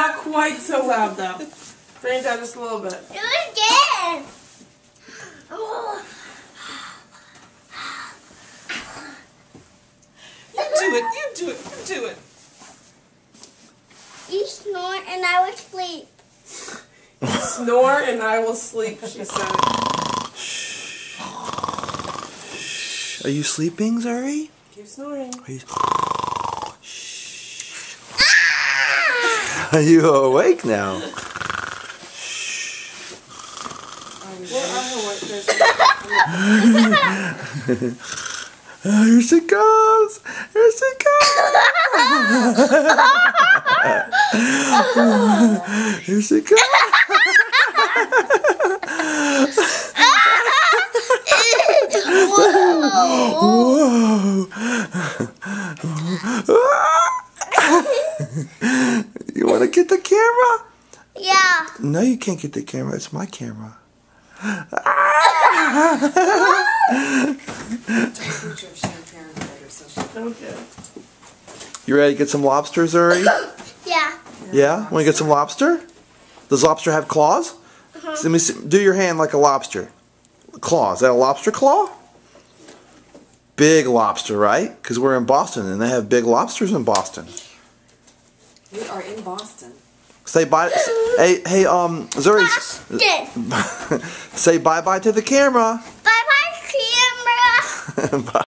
Not quite so loud though. Bring it down just a little bit. Do it again. Oh. You do it. You do it. You do it. You snore and I will sleep. Snore and I will sleep, she said. Are you sleeping, Zuri? Keep snoring. Are you awake now? Where are her white Here she goes! Here she goes! Here she goes! Whoa! You want to get the camera? Yeah. No, you can't get the camera. It's my camera. Okay. You ready to get some lobster, Zuri? Yeah. Yeah? Want to get some lobster? Does lobster have claws? Let me see. Do your hand like a lobster. Claw. Is that a lobster claw? Big lobster, right? Because we're in Boston and they have big lobsters in Boston. We are in Boston. Say bye. Hey, Zuri. Boston. Say bye-bye to the camera. Bye-bye, camera. Bye.